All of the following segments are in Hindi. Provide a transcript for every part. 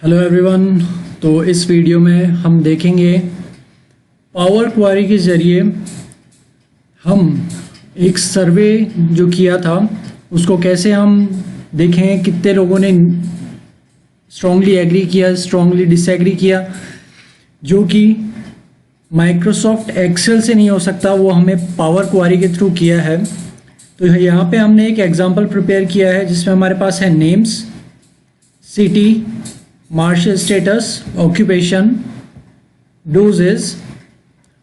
Hello everyone. तो इस वीडियो में हम देखेंगे पावर क्वेरी के ज़रिए हम एक सर्वे जो किया था उसको कैसे हम देखें, कितने लोगों ने स्ट्रांगली एग्री किया, स्ट्रांगली डिसएग्री किया। जो कि माइक्रोसॉफ्ट एक्सेल से नहीं हो सकता, वो हमें पावर क्वेरी के थ्रू किया है। तो यहाँ पे हमने एक एग्जांपल प्रिपेयर किया है जिसमें हमारे पास है names, city, marital status, occupation, doses,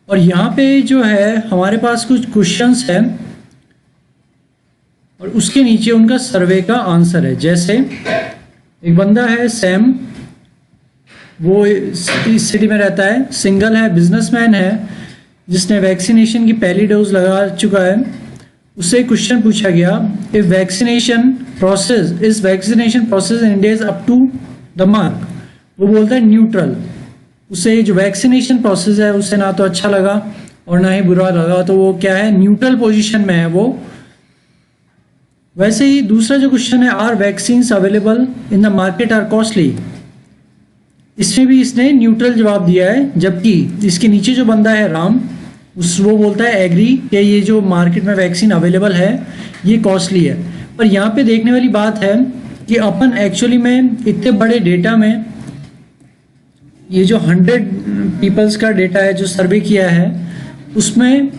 और यहाँ पे जो है हमारे पास कुछ क्वेश्चंस हैं और उसके नीचे उनका सर्वे का आंसर है। जैसे एक बंदा है सैम, वो सिटी में रहता है, सिंगल है, बिजनेसमैन है, जिसने वैक्सीनेशन की पहली डोज लगा चुका है। उससे क्वेश्चन पूछा गया, if vaccination process in India is up to the mark. वो बोलता है न्यूट्रल। उसे जो वैक्सीनेशन प्रोसेस है उसे ना तो अच्छा लगा और ना ही बुरा लगा, तो वो क्या है, न्यूट्रल पोजीशन में है वो। वैसे ही दूसरा जो क्वेश्चन है, are vaccines available in the market are costly. इसमें भी इसने न्यूट्रल जवाब दिया है, जबकि इसके नीचे जो बंदा है राम, वो बोलता है एग्री कि ये जो मार्केट में वैक्सीन अवेलेबल है ये कॉस्टली है। पर यहाँ पे देखने वाली बात है कि अपन एक्चुअली में इतने बड़े डेटा में, ये जो 100 पीपल्स का डेटा है जो सर्वे किया है, उसमें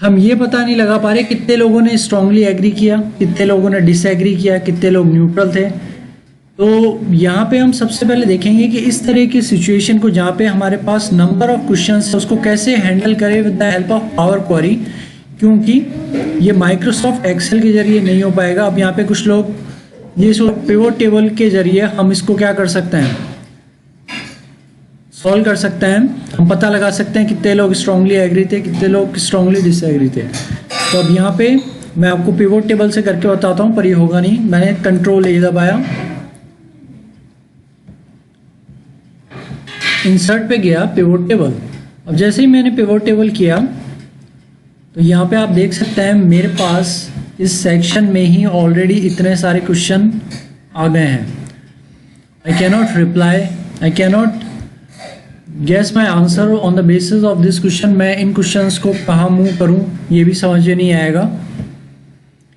हम ये पता नहीं लगा पा रहे कितने लोगों ने स्ट्रांगली एग्री किया, कितने लोगों ने डिसएग्री किया, कितने लोग न्यूट्रल थे। तो यहाँ पे हम सबसे पहले देखेंगे कि इस तरह की सिचुएशन को जहाँ पे हमारे पास नंबर ऑफ क्वेश्चंस है उसको कैसे हैंडल करें with the help of power query, क्योंकि ये माइक्रोसॉफ्ट एक्सेल के जरिए नहीं हो पाएगा। अब यहाँ पे कुछ लोग ये पिवोट टेबल के जरिए हम इसको क्या कर सकते हैं, सॉल्व कर सकते हैं। हम पता लगा सकते हैं कितने लोग स्ट्रांगली एग्री थे, कितने लोग स्ट्रांगली डिसएग्री थे। तो अब यहाँ पे मैं आपको पिवोट टेबल से करके बताता हूँ, पर ये होगा नहीं। मैंने कंट्रोल ए दबाया, इंसर्ट पे गया, पिवोट टेबल। अब जैसे ही मैंने पिवोट टेबल किया तो यहाँ पे आप देख सकते हैं मेरे पास इस सेक्शन में ही ऑलरेडी इतने सारे क्वेश्चन आ गए हैं। I cannot reply, I cannot guess my answer on the basis of this question. मैं इन क्वेश्चंस को कहाँ मूव करूँ ये भी समझ में नहीं आएगा।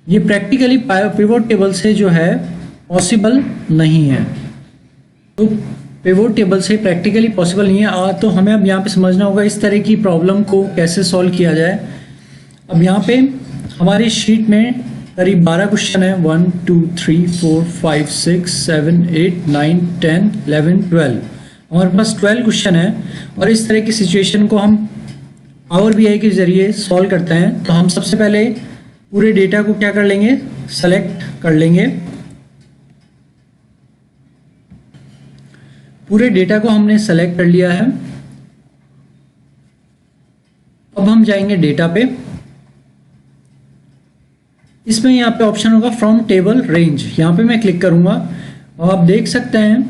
ये प्रैक्टिकली पिवोट टेबल से जो है पॉसिबल नहीं है। तो पिवोट टेबल से प्रैक्टिकली पॉसिबल नहीं है। तो हमें अब यहाँ पे समझना होगा इस तरह की प्रॉब्लम को कैसे सॉल्व किया जाए। अब यहाँ पे हमारी शीट में करीब 12 क्वेश्चन है, 1 2 3 4 5 6 7 8 9 10 11 12। हमारे पास 12 क्वेश्चन है और इस तरह की सिचुएशन को हम पावर BI के जरिए सॉल्व करते हैं। तो हम सबसे पहले पूरे डेटा को क्या कर लेंगे, सेलेक्ट कर लेंगे। पूरे डेटा को हमने सेलेक्ट कर लिया है। अब हम जाएंगे डेटा पे। इसमें यहाँ पे ऑप्शन होगा फ्रॉम टेबल रेंज, यहाँ पे मैं क्लिक करूंगा और आप देख सकते हैं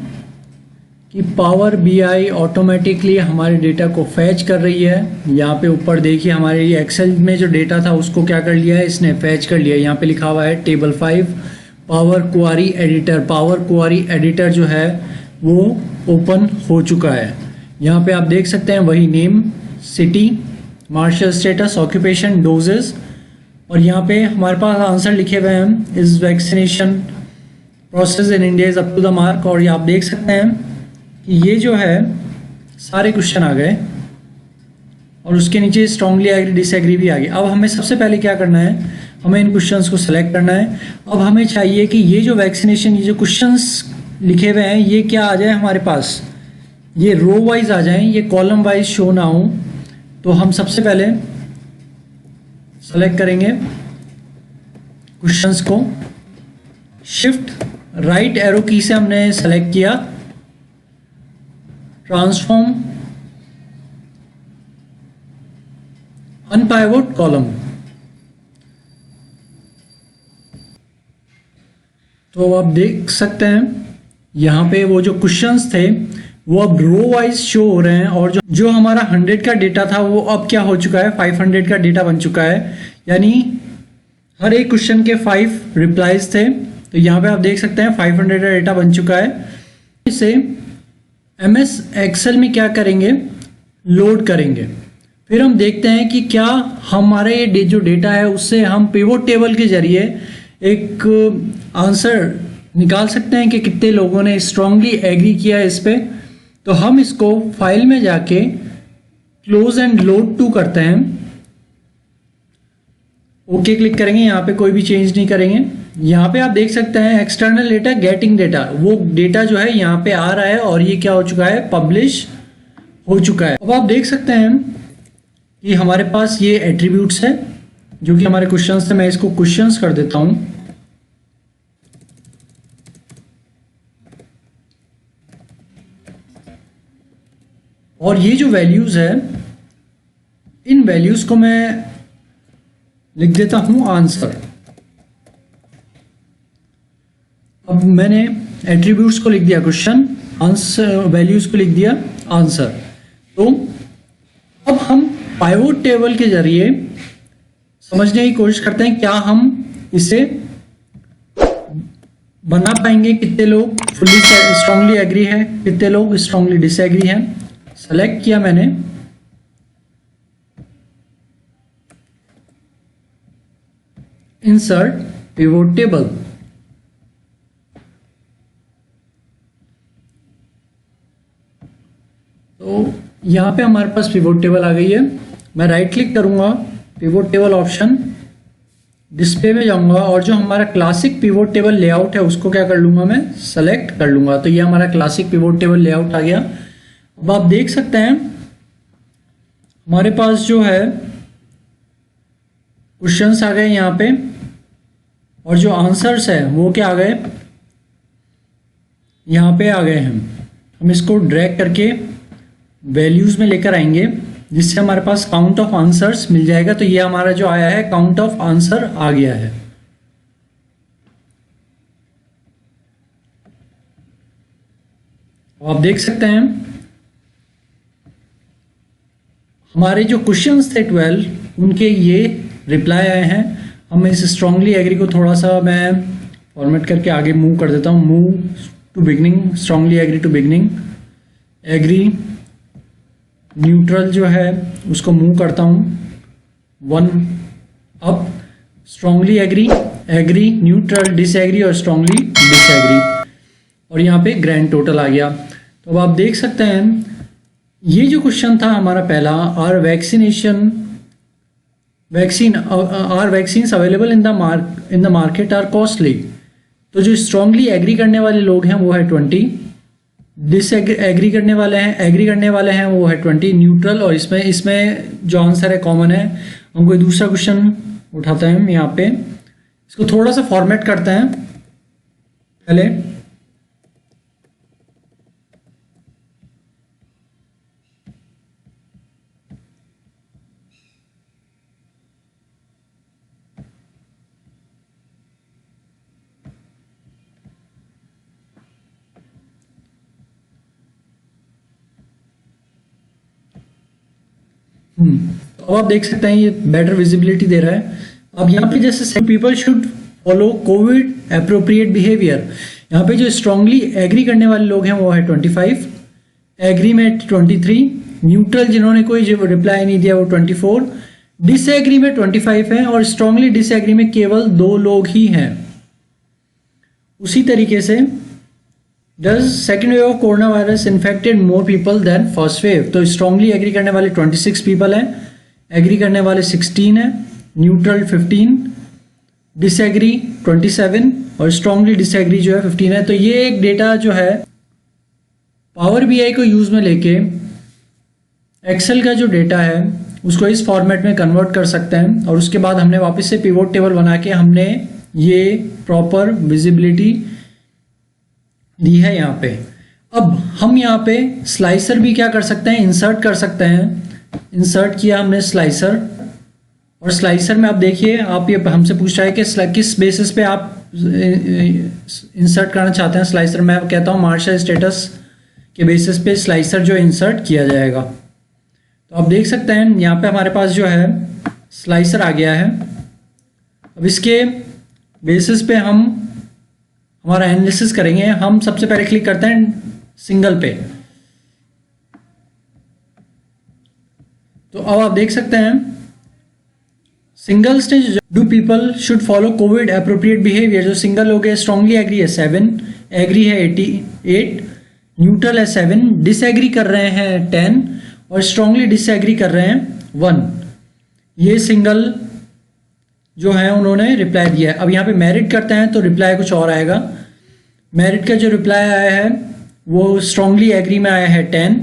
कि पावर BI ऑटोमेटिकली हमारे डेटा को फैच कर रही है। यहाँ पे ऊपर देखिए हमारे ये एक्सेल में जो डेटा था उसको क्या कर लिया है, इसने फैच कर लिया। यहाँ पे लिखा हुआ है table 5 power query editor. Power query editor जो है वो ओपन हो चुका है। यहाँ पे आप देख सकते हैं वही name, city, marital status, occupation, doses, और यहाँ पे हमारे पास आंसर लिखे हुए हैं, इस vaccination process in India is up to the mark. और ये आप देख सकते हैं कि ये जो है सारे क्वेश्चन आ गए और उसके नीचे स्ट्रांगली एग्री डिसएग्री भी आ गई। अब हमें सबसे पहले क्या करना है, हमें इन क्वेश्चंस को सिलेक्ट करना है। अब हमें चाहिए कि ये जो वैक्सीनेशन, ये जो क्वेश्चंस लिखे हुए हैं ये क्या आ जाए हमारे पास, ये रो वाइज आ जाएं, ये कॉलम वाइज शो ना हो। तो हम सबसे पहले सेलेक्ट करेंगे क्वेश्चंस को, शिफ्ट राइट एरो की से हमने सेलेक्ट किया, ट्रांसफॉर्म अनपाइवोट कॉलम। तो आप देख सकते हैं यहाँ पे वो जो क्वेश्चंस थे वो अब रो वाइज शो हो रहे हैं, और जो हमारा 100 का डेटा था वो अब क्या हो चुका है, 500 का डेटा बन चुका है। यानी हर एक क्वेश्चन के 5 रिप्लाईज थे। तो यहाँ पे आप देख सकते हैं 500 का डेटा बन चुका है। इसे MS एक्सेल में क्या करेंगे, लोड करेंगे। फिर हम देखते हैं कि क्या हमारे ये जो डेटा है उससे हम पिवोट टेबल के जरिए एक आंसर निकाल सकते हैं कि कितने लोगों ने स्ट्रांगली एग्री किया है इस पे। तो हम इसको फाइल में जाके क्लोज एंड लोड टू करते हैं, ओके क्लिक करेंगे, यहाँ पे कोई भी चेंज नहीं करेंगे। यहाँ पे आप देख सकते हैं एक्सटर्नल डेटा, गेटिंग डेटा, वो डेटा जो है यहाँ पे आ रहा है और ये क्या हो चुका है, पब्लिश हो चुका है। अब आप देख सकते हैं कि हमारे पास ये एट्रीब्यूट्स है जो कि हमारे क्वेश्चंस थे। मैं इसको क्वेश्चंस कर देता हूं। और ये जो वैल्यूज है, इन वैल्यूज को मैं लिख देता हूं आंसर। अब मैंने एट्रीब्यूट्स को लिख दिया क्वेश्चन, आंसर वैल्यूज को लिख दिया आंसर। तो अब हम पाइवोट टेबल के जरिए समझने की कोशिश करते हैं क्या हम इसे बना पाएंगे, कितने लोग फुल्ली स्ट्रांगली एग्री है, कितने लोग स्ट्रांगली डिसएग्री हैं। सेलेक्ट किया मैंने, इंसर्ट पिवोट टेबल। तो यहां पे हमारे पास पिवोट टेबल आ गई है। मैं राइट क्लिक करूंगा, पिवोट टेबल ऑप्शन, डिस्प्ले में जाऊंगा और जो हमारा क्लासिक पिवोट टेबल लेआउट है उसको क्या कर लूंगा, मैं सेलेक्ट कर लूंगा। तो ये हमारा क्लासिक पिवोट टेबल लेआउट आ गया। अब आप देख सकते हैं हमारे पास जो है क्वेश्चंस आ गए यहाँ पे और जो आंसर्स है वो क्या आ गए, यहाँ पे आ गए हैं। हम इसको ड्रैग करके वैल्यूज में लेकर आएंगे जिससे हमारे पास काउंट ऑफ आंसर्स मिल जाएगा। तो ये हमारा जो आया है काउंट ऑफ आंसर आ गया है। आप देख सकते हैं हमारे जो क्वेश्चंस थे 12, उनके ये रिप्लाई आए हैं। हम इस स्ट्रांगली एग्री को थोड़ा सा मैं फॉर्मेट करके आगे मूव कर देता हूँ। Move to beginning, strongly agree to beginning, agree neutral जो है उसको मूव करता हूँ 1 up, strongly agree, agree, neutral, disagree और स्ट्रांगली डिसएग्री, और यहाँ पे ग्रैंड टोटल आ गया। तो अब आप देख सकते हैं ये जो क्वेश्चन था हमारा पहला, are vaccines available in the market are costly. तो जो स्ट्रांगली एग्री करने वाले लोग हैं वो है 20, एग्री करने वाले हैं वो है 20, न्यूट्रल, और इसमें जो आंसर है कॉमन है। हम कोई दूसरा क्वेश्चन उठाते हैं यहाँ पे, इसको थोड़ा सा फॉर्मेट करते हैं पहले। तो आप देख सकते हैं ये बेटर विजिबिलिटी दे रहा है। अब यहाँ पे जैसे people should follow Covid appropriate behaviour, यहाँ पे जो स्ट्रांगली एग्री करने वाले लोग हैं वो है 25, एग्री में 23, न्यूट्रल जिन्होंने कोई रिप्लाई नहीं दिया वो 24, डिसएग्री में 25 है और स्ट्रांगली डिसएग्री में केवल 2 लोग ही हैं। उसी तरीके से does second wave of corona virus infected more people than first wave. तो स्ट्रांगली एग्री करने वाले 26 पीपल हैं, एग्री करने वाले 16 हैं, न्यूट्रल 15, डिसएग्री 27 और स्ट्रांगली डिसएग्री जो है 15 है। तो ये एक डेटा जो है पावर बीआई को यूज में लेके एक्सेल का जो डेटा है उसको इस फॉर्मेट में कन्वर्ट कर सकते हैं और उसके बाद हमने वापस से पिवोट टेबल बना के हमने ये प्रॉपर विजिबिलिटी दी है यहाँ पे। अब हम यहाँ पे स्लाइसर भी क्या कर सकते हैं, इंसर्ट कर सकते हैं। इंसर्ट किया हमने स्लाइसर, और स्लाइसर में आप देखिए, आप ये हमसे पूछ रहा है कि किस बेसिस पे आप इंसर्ट करना चाहते हैं स्लाइसर। मैं कहता हूँ मार्शल स्टेटस के बेसिस पे स्लाइसर जो इंसर्ट किया जाएगा। तो आप देख सकते हैं यहाँ पे हमारे पास जो है स्लाइसर आ गया है। अब इसके बेसिस पे हम हमारा एनालिसिस करेंगे। हम सबसे पहले क्लिक करते हैं सिंगल पे। तो अब आप देख सकते हैं single stage do people should follow Covid appropriate behaviour. जो सिंगल हो गए स्ट्रांगली एग्री है 7, एग्री है 88, न्यूट्रल है 7, डिसएग्री कर रहे हैं 10 और स्ट्रांगली डिसएग्री कर रहे हैं 1। ये सिंगल जो है उन्होंने रिप्लाई दिया है। अब यहाँ पे मेरिट करते हैं तो रिप्लाई कुछ और आएगा। मेरिट का जो रिप्लाई आया है वो स्ट्रांगली एग्री में आया है 10,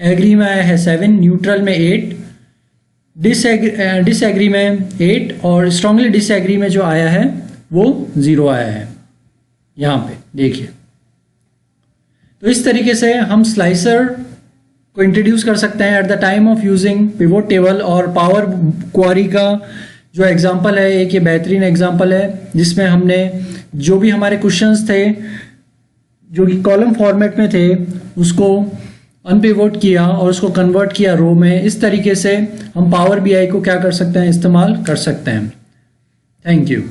एग्री में आया है 7, न्यूट्रल में 8, डिसएग्री में 8 और स्ट्रांगली डिसएग्री में जो आया है वो 0 आया है। यहाँ पे देखिए, तो इस तरीके से हम स्लाइसर को इंट्रोड्यूस कर सकते हैं at the time of using pivot table. और पावर क्वारी का जो एग्जांपल है एक ये बेहतरीन एग्जांपल है जिसमें हमने जो भी हमारे क्वेश्चंस थे जो कि कॉलम फॉर्मेट में थे उसको अनपिवोट किया और उसको कन्वर्ट किया रो में। इस तरीके से हम पावर बीआई को क्या कर सकते हैं, इस्तेमाल कर सकते हैं। Thank you.